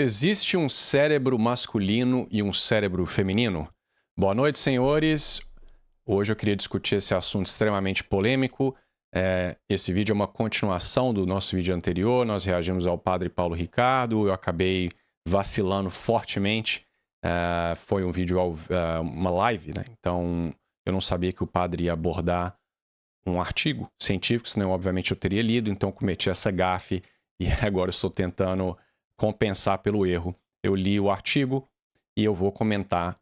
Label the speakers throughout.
Speaker 1: Existe um cérebro masculino e um cérebro feminino? Boa noite, senhores. Hoje eu queria discutir esse assunto extremamente polêmico. Esse vídeo é uma continuação do nosso vídeo anterior. Nós reagimos ao padre Paulo Ricardo. Eu acabei vacilando fortemente. Foi um vídeo, uma live, né? Então eu não sabia que o padre ia abordar um artigo científico, senão obviamente eu teria lido. Então cometi essa gafe e agora eu estou tentando compensar pelo erro. Eu li o artigo e eu vou comentar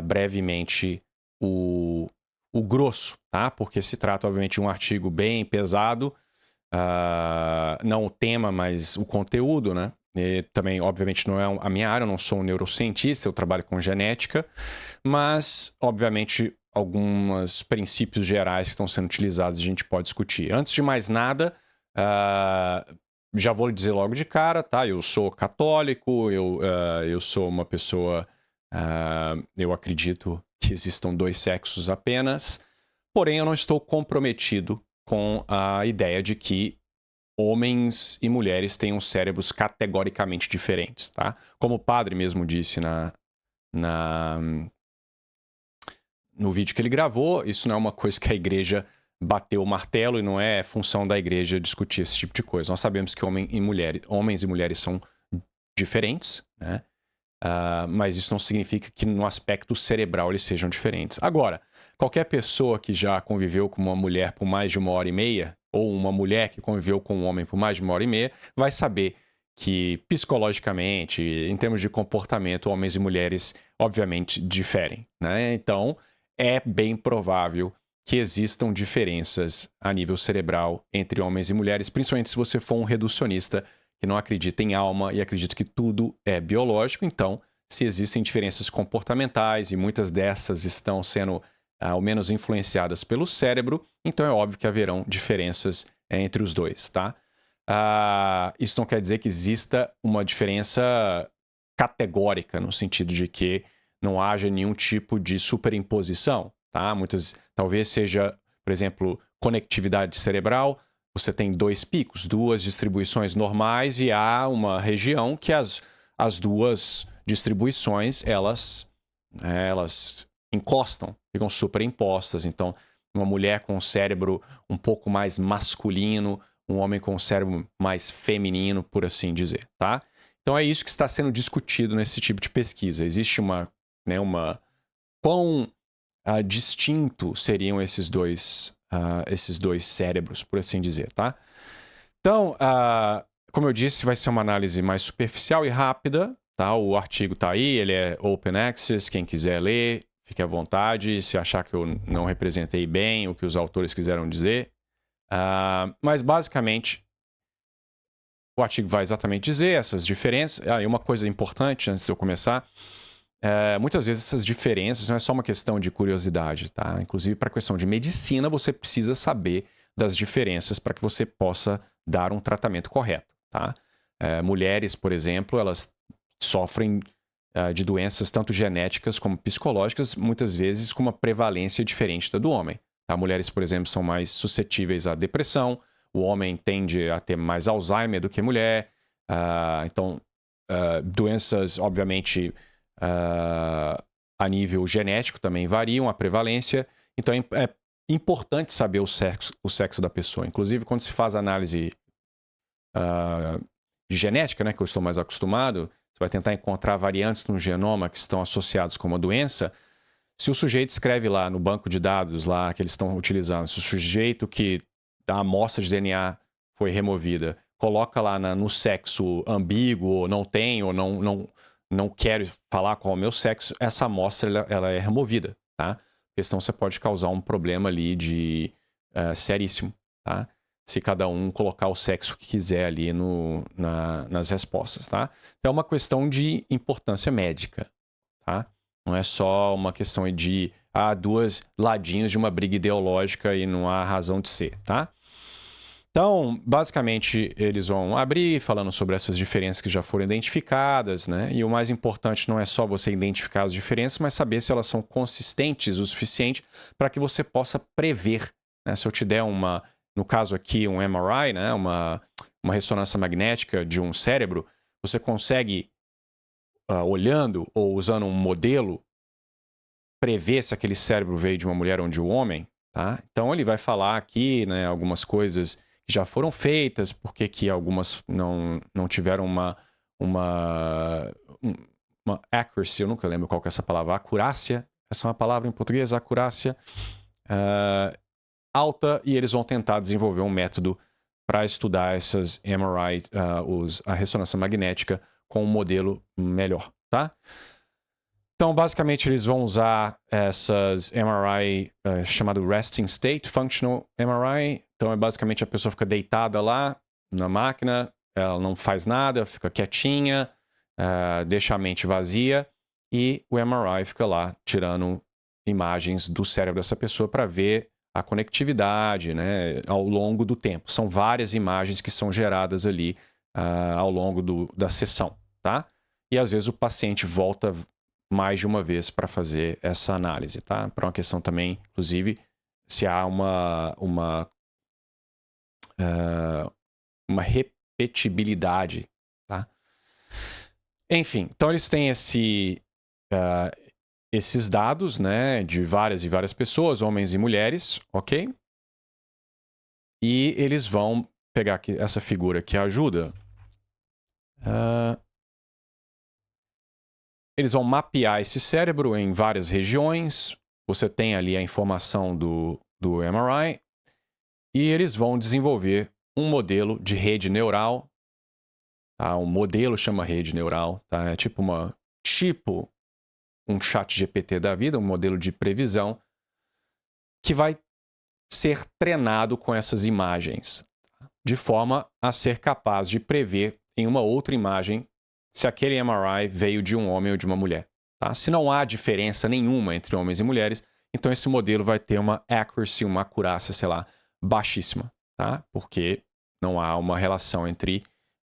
Speaker 1: brevemente o grosso, tá? Porque se trata, obviamente, de um artigo bem pesado, não o tema, mas o conteúdo, né? E também, obviamente, não é a minha área, eu não sou um neurocientista, eu trabalho com genética, mas, obviamente, alguns princípios gerais que estão sendo utilizados a gente pode discutir. Antes de mais nada, já vou dizer logo de cara, tá? Eu sou católico, eu sou uma pessoa... eu acredito que existam dois sexos apenas, porém eu não estou comprometido com a ideia de que homens e mulheres tenham cérebros categoricamente diferentes, tá? Como o padre mesmo disse no vídeo que ele gravou, isso não é uma coisa que a igreja bateu o martelo e não é função da igreja discutir esse tipo de coisa. Nós sabemos que homens e mulheres são diferentes, né? Mas isso não significa que no aspecto cerebral eles sejam diferentes. Agora, qualquer pessoa que já conviveu com uma mulher por mais de 1h30, ou uma mulher que conviveu com um homem por mais de 1h30, vai saber que psicologicamente, em termos de comportamento, homens e mulheres obviamente diferem, né? Então, é bem provável que existam diferenças a nível cerebral entre homens e mulheres, principalmente se você for um reducionista que não acredita em alma e acredita que tudo é biológico. Então, se existem diferenças comportamentais e muitas dessas estão sendo ao menos influenciadas pelo cérebro, então é óbvio que haverão diferenças entre os dois, tá? Isso não quer dizer que exista uma diferença categórica, no sentido de que não haja nenhum tipo de superimposição, tá? Talvez seja, por exemplo, conectividade cerebral. Você tem dois picos, duas distribuições normais e há uma região que as duas distribuições, elas encostam, ficam superimpostas. Então, uma mulher com um cérebro um pouco mais masculino, um homem com um cérebro mais feminino, por assim dizer, tá? Então, é isso que está sendo discutido nesse tipo de pesquisa. Existe quão distinto seriam esses dois cérebros, por assim dizer, tá? Então, como eu disse, vai ser uma análise mais superficial e rápida, tá? O artigo tá aí, ele é open access, quem quiser ler, fique à vontade, se achar que eu não representei bem o que os autores quiseram dizer. Mas, basicamente, o artigo vai exatamente dizer essas diferenças. E uma coisa importante, antes de eu começar... muitas vezes essas diferenças não é só uma questão de curiosidade, tá? Inclusive, para a questão de medicina, você precisa saber das diferenças para que você possa dar um tratamento correto, tá? Mulheres, por exemplo, elas sofrem de doenças tanto genéticas como psicológicas, muitas vezes com uma prevalência diferente da do homem. Tá? Mulheres, por exemplo, são mais suscetíveis à depressão, o homem tende a ter mais Alzheimer do que mulher, então doenças, obviamente... a nível genético também variam a prevalência, então é importante saber o sexo da pessoa. Inclusive, quando se faz análise de genética, né, que eu estou mais acostumado, você vai tentar encontrar variantes no genoma que estão associados com uma doença. Se o sujeito escreve lá no banco de dados lá que eles estão utilizando, se o sujeito que a amostra de DNA foi removida, coloca lá no sexo ambíguo, ou não tem, ou não quero falar qual é o meu sexo, essa amostra ela é removida, tá? Porque senão você pode causar um problema ali seríssimo, tá? Se cada um colocar o sexo que quiser ali nas respostas, tá? Então é uma questão de importância médica, tá? Não é só uma questão de dois ladinhos de uma briga ideológica e não há razão de ser, tá? Então, basicamente, eles vão abrir falando sobre essas diferenças que já foram identificadas, né? E o mais importante não é só você identificar as diferenças, mas saber se elas são consistentes o suficiente para que você possa prever, né? Se eu te der no caso aqui, um MRI, né? Uma ressonância magnética de um cérebro, você consegue olhando ou usando um modelo, prever se aquele cérebro veio de uma mulher ou de um homem, tá? Então ele vai falar aqui, né, algumas coisas que já foram feitas, porque que algumas não tiveram uma accuracy, eu nunca lembro qual que é essa palavra, acurácia, essa é uma palavra em português, acurácia alta, e eles vão tentar desenvolver um método para estudar essas MRI, a ressonância magnética com um modelo melhor, tá? Então, basicamente, eles vão usar essas MRI chamado Resting State Functional MRI. Então, é basicamente a pessoa fica deitada lá na máquina, ela não faz nada, fica quietinha, deixa a mente vazia e o MRI fica lá tirando imagens do cérebro dessa pessoa para ver a conectividade, né, ao longo do tempo. São várias imagens que são geradas ali ao longo da sessão, tá? E às vezes o paciente volta mais de uma vez para fazer essa análise, tá? Para uma questão também, inclusive, se há uma repetibilidade, tá? Enfim, então eles têm esses dados, né, de várias e várias pessoas, homens e mulheres, ok? E eles vão pegar aqui essa figura que ajuda. Eles vão mapear esse cérebro em várias regiões. Você tem ali a informação do MRI. E eles vão desenvolver um modelo de rede neural. Tá? Um modelo chama rede neural. Tá? É tipo um chat GPT da vida, um modelo de previsão, que vai ser treinado com essas imagens, de forma a ser capaz de prever em uma outra imagem se aquele MRI veio de um homem ou de uma mulher. Tá? Se não há diferença nenhuma entre homens e mulheres, então esse modelo vai ter uma accuracy, uma acurácia, sei lá, baixíssima, tá? Porque não há uma relação entre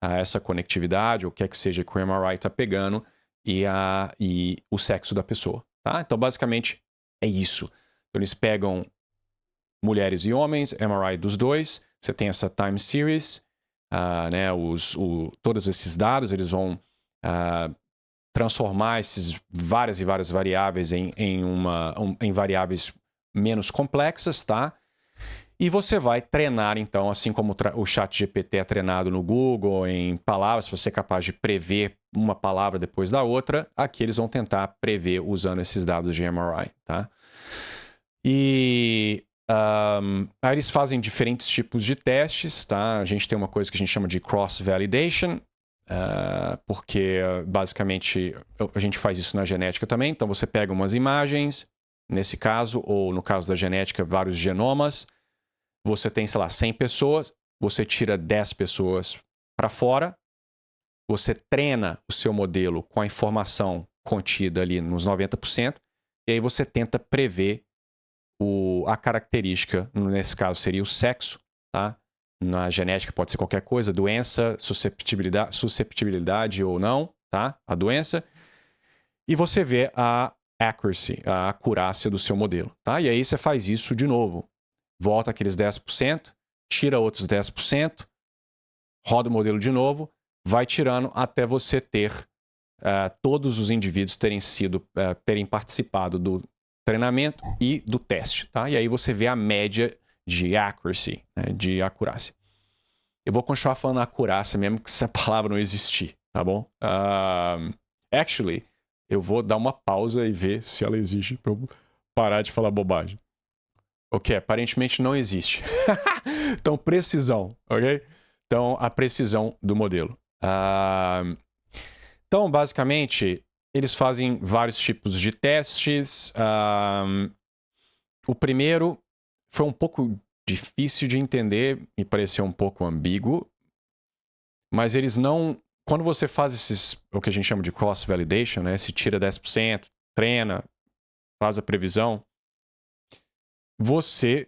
Speaker 1: essa conectividade, ou o que é que seja que o MRI está pegando, e o sexo da pessoa. Tá? Então, basicamente, é isso. Então, eles pegam mulheres e homens, MRI dos dois, você tem essa time series, né, todos esses dados, eles vão transformar esses várias e várias variáveis em variáveis menos complexas, tá? E você vai treinar, então, assim como o chat GPT é treinado no Google, em palavras, para ser capaz de prever uma palavra depois da outra, aqui eles vão tentar prever usando esses dados de MRI, tá? E aí eles fazem diferentes tipos de testes, tá? A gente tem uma coisa que a gente chama de cross-validation, porque basicamente a gente faz isso na genética também. Então você pega umas imagens, nesse caso, ou no caso da genética, vários genomas. Você tem, sei lá, 100 pessoas, você tira 10 pessoas para fora, você treina o seu modelo com a informação contida ali nos 90%, e aí você tenta prever a característica, nesse caso seria o sexo, tá? Na genética pode ser qualquer coisa, doença, susceptibilidade ou não, tá? A doença. E você vê a accuracy, a acurácia do seu modelo, tá? E aí você faz isso de novo. Volta aqueles 10%, tira outros 10%, roda o modelo de novo, vai tirando até você ter todos os indivíduos terem participado do treinamento e do teste, tá? E aí você vê a média de accuracy, né, de acurácia. Eu vou continuar falando acurácia mesmo que essa palavra não existir, tá bom? Actually, eu vou dar uma pausa e ver se ela existe para eu parar de falar bobagem. Ok, aparentemente não existe. Então, precisão, ok? Então, a precisão do modelo. Então, basicamente, eles fazem vários tipos de testes. O primeiro foi um pouco difícil de entender, me pareceu um pouco ambíguo, mas eles não... Quando você faz o que a gente chama de cross-validation, né? Se tira 10%, treina, faz a previsão, você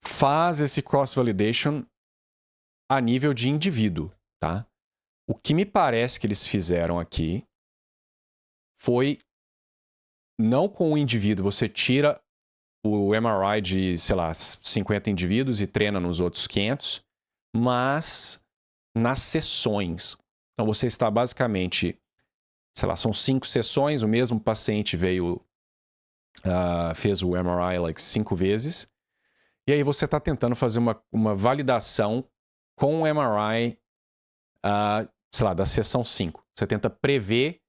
Speaker 1: faz esse cross-validation a nível de indivíduo, tá? O que me parece que eles fizeram aqui foi não com o indivíduo, você tira o MRI de, sei lá, 50 indivíduos e treina nos outros 500, mas nas sessões. Então você está basicamente sei lá, são 5 sessões, o mesmo paciente veio, fez o MRI like 5 vezes, e aí você está tentando fazer uma validação com o MRI, sei lá, da sessão 5. Você tenta prever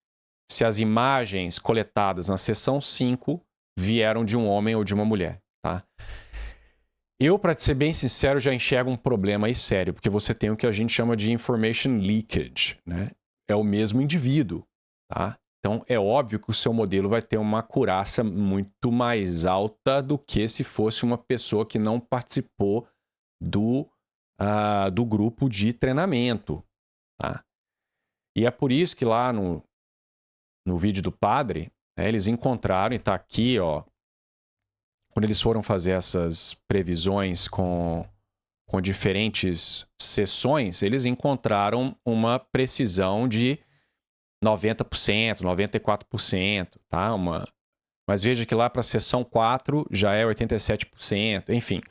Speaker 1: se as imagens coletadas na sessão 5 vieram de um homem ou de uma mulher, tá? Eu, para ser bem sincero, já enxergo um problema aí sério, porque você tem o que a gente chama de information leakage, né? É o mesmo indivíduo, tá? Então, é óbvio que o seu modelo vai ter uma acurácia muito mais alta do que se fosse uma pessoa que não participou do grupo de treinamento, tá? E é por isso que lá no vídeo do padre, né, eles encontraram, e tá aqui, ó, quando eles foram fazer essas previsões com diferentes sessões, eles encontraram uma precisão de 90%, 94%, tá? Mas veja que lá para a sessão 4 já é 87%, enfim.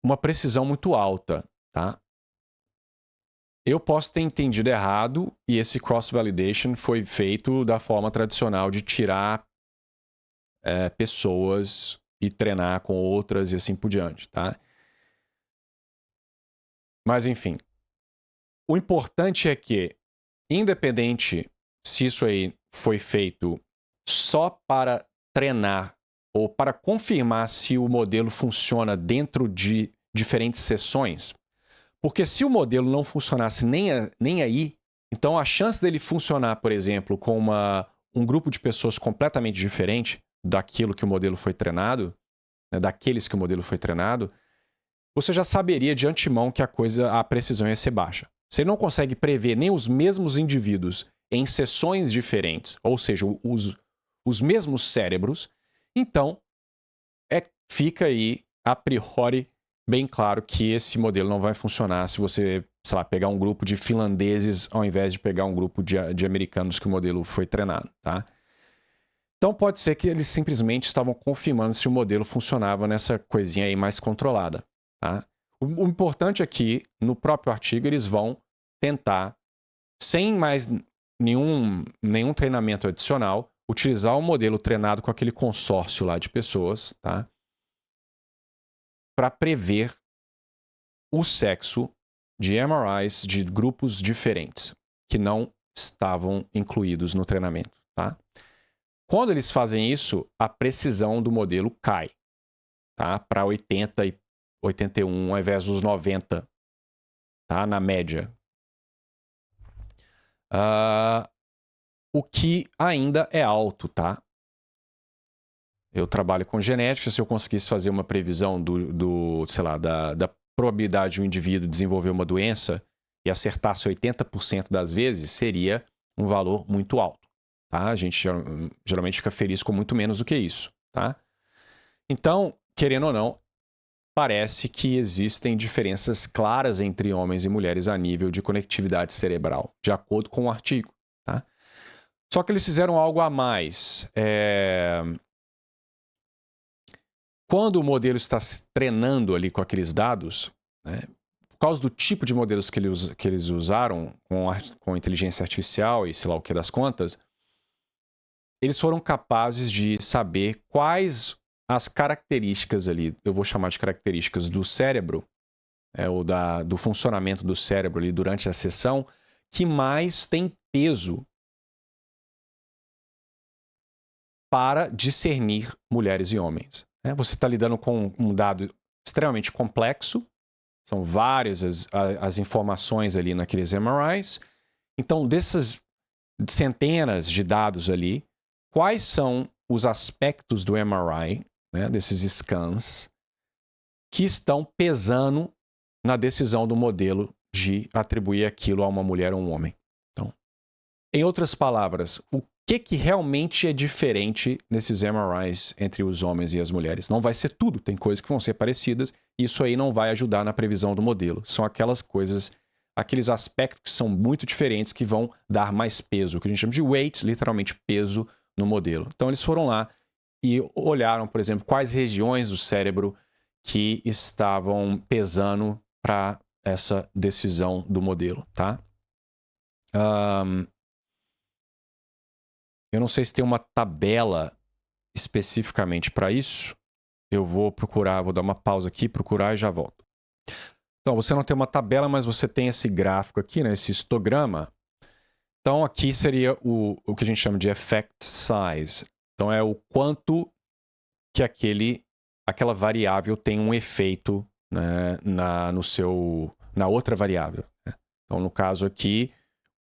Speaker 1: Uma precisão muito alta, tá? Eu posso ter entendido errado e esse cross-validation foi feito da forma tradicional de tirar pessoas e treinar com outras e assim por diante, tá? Mas, enfim. O importante é que, independente se isso aí foi feito só para treinar ou para confirmar se o modelo funciona dentro de diferentes sessões, porque se o modelo não funcionasse nem aí, então a chance dele funcionar, por exemplo, com um grupo de pessoas completamente diferente daquilo que o modelo foi treinado, né, daqueles que o modelo foi treinado, você já saberia de antemão que a precisão ia ser baixa. Você não consegue prever nem os mesmos indivíduos em sessões diferentes, ou seja, os mesmos cérebros, então fica aí, a priori, bem claro que esse modelo não vai funcionar se você, sei lá, pegar um grupo de finlandeses ao invés de pegar um grupo de americanos que o modelo foi treinado, tá? Então pode ser que eles simplesmente estavam confirmando se o modelo funcionava nessa coisinha aí mais controlada, tá? O importante é que, no próprio artigo, eles vão tentar, sem mais nenhum treinamento adicional, utilizar o modelo treinado com aquele consórcio lá de pessoas, tá? Para prever o sexo de MRIs de grupos diferentes, que não estavam incluídos no treinamento, tá? Quando eles fazem isso, a precisão do modelo cai, tá? Para 80 e 81 ao invés dos 90, tá? Na média. O que ainda é alto, tá? Eu trabalho com genética, se eu conseguisse fazer uma previsão sei lá, da probabilidade de um indivíduo desenvolver uma doença e acertasse 80% das vezes, seria um valor muito alto, tá? A gente geralmente fica feliz com muito menos do que isso, tá? Então, querendo ou não, parece que existem diferenças claras entre homens e mulheres a nível de conectividade cerebral, de acordo com o artigo, tá? Só que eles fizeram algo a mais. Quando o modelo está se treinando ali com aqueles dados, né, por causa do tipo de modelos que eles usaram com inteligência artificial e sei lá o que das contas, eles foram capazes de saber quais as características ali, eu vou chamar de características do cérebro, ou do funcionamento do cérebro ali durante a sessão, que mais tem peso para discernir mulheres e homens. Você está lidando com um dado extremamente complexo, são várias as informações ali naqueles MRIs. Então, dessas centenas de dados ali, quais são os aspectos do MRI, né, desses scans, que estão pesando na decisão do modelo de atribuir aquilo a uma mulher ou um homem? Então, em outras palavras, o que realmente é diferente nesses MRIs entre os homens e as mulheres? Não vai ser tudo, tem coisas que vão ser parecidas, e isso aí não vai ajudar na previsão do modelo. São aquelas coisas, aqueles aspectos que são muito diferentes que vão dar mais peso, o que a gente chama de weight, literalmente peso no modelo. Então eles foram lá e olharam, por exemplo, quais regiões do cérebro que estavam pesando para essa decisão do modelo, tá? Eu não sei se tem uma tabela especificamente para isso. Eu vou procurar, vou dar uma pausa aqui, procurar e já volto. Então, você não tem uma tabela, mas você tem esse gráfico aqui, né, esse histograma. Então, aqui seria o que a gente chama de effect size. Então, é o quanto que aquela variável tem um efeito, né, na outra variável. Né? Então, no caso aqui,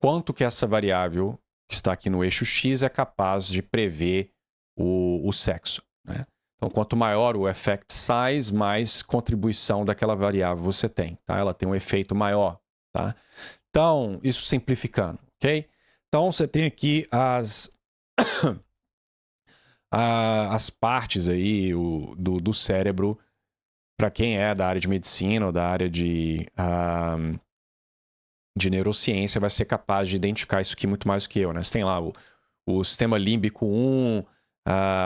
Speaker 1: quanto que essa variável que está aqui no eixo X é capaz de prever o sexo. Né? Então, quanto maior o effect size, mais contribuição daquela variável você tem. Tá? Ela tem um efeito maior. Tá? Então, isso simplificando, ok? Então, você tem aqui as partes aí do cérebro, para quem é da área de medicina ou da área de neurociência, vai ser capaz de identificar isso aqui muito mais do que eu, né? Você tem lá o sistema límbico 1,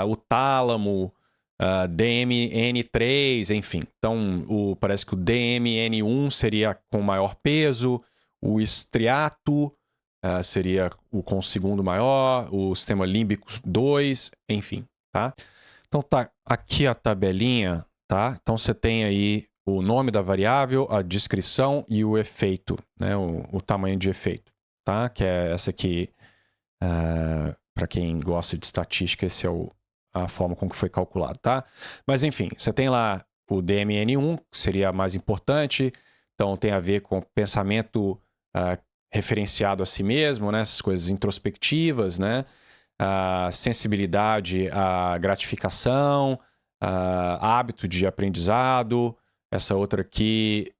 Speaker 1: o tálamo, DMN3, enfim. Então, parece que o DMN1 seria com maior peso, o estriato seria com o segundo maior, o sistema límbico 2, enfim, tá? Então, tá aqui a tabelinha, tá? Então, você tem aí o nome da variável, a descrição e o efeito, né? O tamanho de efeito, tá? Que é essa aqui, para quem gosta de estatística, essa é a forma com que foi calculado, tá? Mas enfim, você tem lá o DMN1, que seria a mais importante, então tem a ver com pensamento referenciado a si mesmo, né? Essas coisas introspectivas, né? Sensibilidade à gratificação, hábito de aprendizado. Essa outra aqui,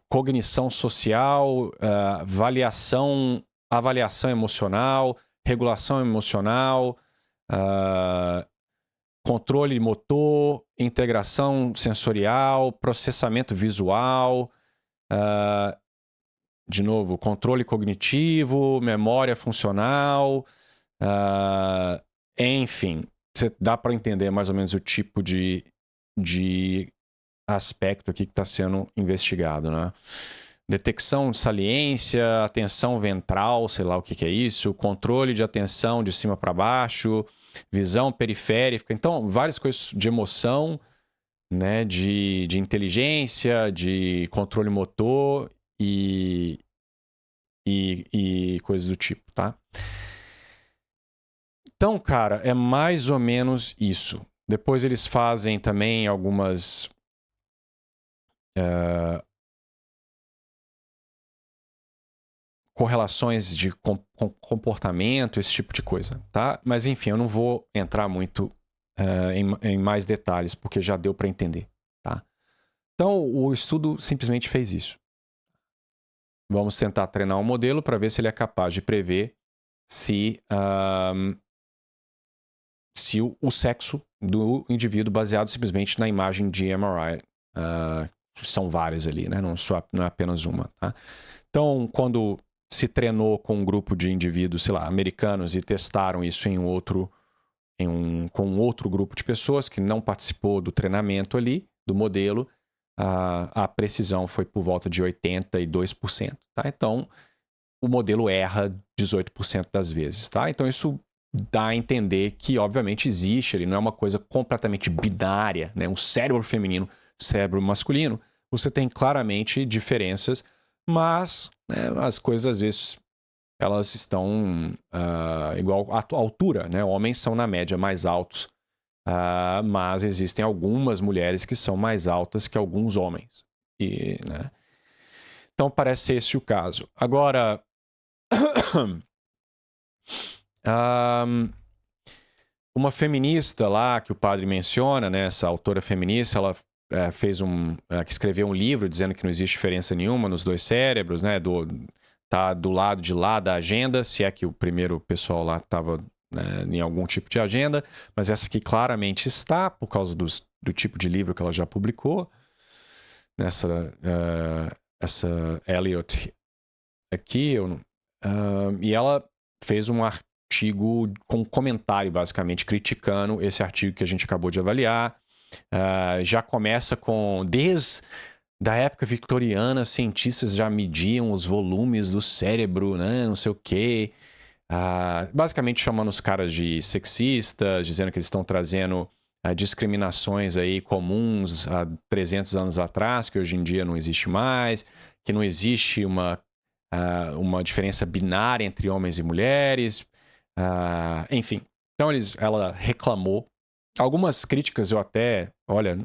Speaker 1: cognição social, avaliação emocional, regulação emocional, controle motor, integração sensorial, processamento visual, de novo, controle cognitivo, memória funcional, enfim, dá para entender mais ou menos o tipo de aspecto aqui que está sendo investigado, né? Detecção de saliência, atenção ventral, sei lá o que é isso, controle de atenção de cima para baixo, visão periférica, então várias coisas de emoção, né? De inteligência, de controle motor e coisas do tipo, tá? Então, cara, é mais ou menos isso. Depois eles fazem também algumas correlações de comportamento, esse tipo de coisa, tá? Mas enfim, eu não vou entrar muito em mais detalhes, porque já deu para entender, tá? Então, o estudo simplesmente fez isso. Vamos tentar treinar um modelo para ver se ele é capaz de prever se o sexo do indivíduo baseado simplesmente na imagem de MRI. São várias ali, né? Não é apenas uma, tá? Então, quando se treinou com um grupo de indivíduos, sei lá, americanos e testaram isso com um outro grupo de pessoas que não participou do treinamento ali, do modelo, a precisão foi por volta de 82%, tá? Então, o modelo erra 18% das vezes, tá? Então, isso dá a entender que, obviamente, existe, ele não é uma coisa completamente binária, né? Um cérebro feminino, cérebro masculino. Você tem claramente diferenças, mas né, as coisas, às vezes, elas estão igual à altura, né? Homens são, na média, mais altos, mas existem algumas mulheres que são mais altas que alguns homens. Né? Então, parece ser esse o caso. Agora... uma feminista lá que o padre menciona, né, essa autora feminista, ela que escreveu um livro dizendo que não existe diferença nenhuma nos dois cérebros, né, tá do lado de lá da agenda, se é que o primeiro pessoal lá estava em algum tipo de agenda, mas essa aqui claramente está por causa do tipo de livro que ela já publicou, essa Elliot aqui, e ela fez um artigo com comentário, basicamente, criticando esse artigo que a gente acabou de avaliar. Já começa com, da época vitoriana, cientistas já mediam os volumes do cérebro, né? Não sei o quê. Basicamente chamando os caras de sexistas, dizendo que eles estão trazendo discriminações aí comuns há 300 anos atrás, que hoje em dia não existe mais, que não existe uma diferença binária entre homens e mulheres, enfim. Então ela reclamou. Algumas críticas eu até, olha,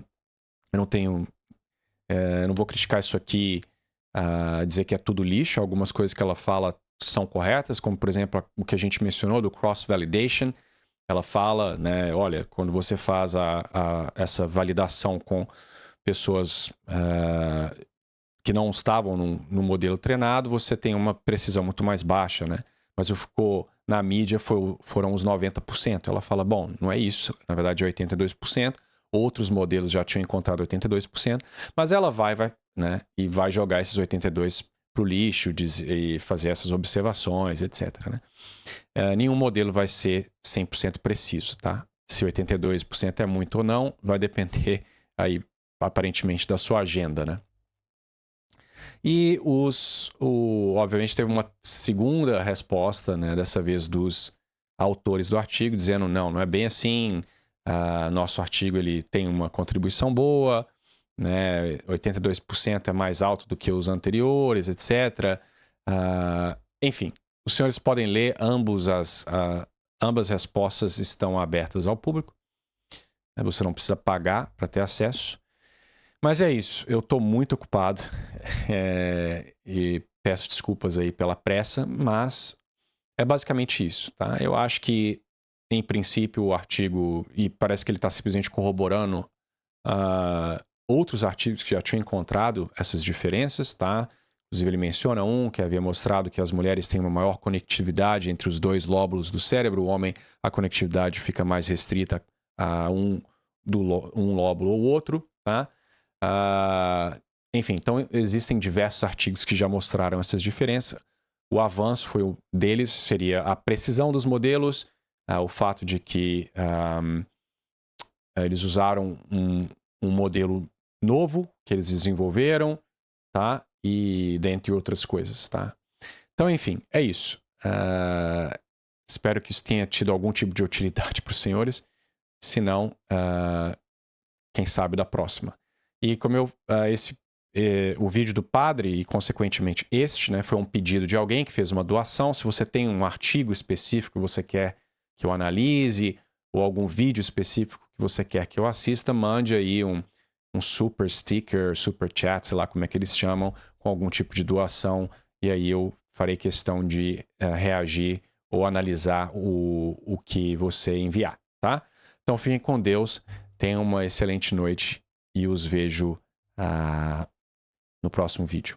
Speaker 1: eu não tenho, não vou criticar isso aqui, dizer que é tudo lixo. Algumas coisas que ela fala são corretas, como por exemplo o que a gente mencionou do cross-validation. Ela fala, né, olha, quando você faz essa validação com pessoas que não estavam no modelo treinado, você tem uma precisão muito mais baixa, né? Mas na mídia foram os 90%. Ela fala, bom, não é isso, na verdade é 82%. Outros modelos já tinham encontrado 82%, mas ela vai, né, e vai jogar esses 82% para o lixo e fazer essas observações, etc. Né? Nenhum modelo vai ser 100% preciso, tá? Se 82% é muito ou não, vai depender aí, aparentemente, da sua agenda, né? E obviamente teve uma segunda resposta, né, dessa vez dos autores do artigo, dizendo não é bem assim, nosso artigo ele tem uma contribuição boa, né, 82% é mais alto do que os anteriores, etc. Enfim, os senhores podem ler, ambas as respostas estão abertas ao público, né, você não precisa pagar para ter acesso. Mas é isso, eu estou muito ocupado e peço desculpas aí pela pressa, mas é basicamente isso, tá? Eu acho que, em princípio, o artigo, e parece que ele está simplesmente corroborando outros artigos que já tinham encontrado essas diferenças, tá? Inclusive ele menciona um que havia mostrado que as mulheres têm uma maior conectividade entre os dois lóbulos do cérebro, o homem, a conectividade fica mais restrita a um lóbulo ou outro, tá? Enfim, então existem diversos artigos que já mostraram essas diferenças. O avanço foi deles, seria a precisão dos modelos, o fato de que eles usaram um modelo novo que eles desenvolveram, tá? E dentre outras coisas, tá? Então, enfim, é isso. Espero que isso tenha tido algum tipo de utilidade para os senhores. Se não, quem sabe da próxima. E como o vídeo do padre, e consequentemente né, foi um pedido de alguém que fez uma doação. Se você tem um artigo específico que você quer que eu analise, ou algum vídeo específico que você quer que eu assista, mande aí um super sticker, super chat, sei lá como é que eles chamam, com algum tipo de doação, e aí eu farei questão de reagir ou analisar o que você enviar, tá? Então fiquem com Deus, tenham uma excelente noite e os vejo no próximo vídeo.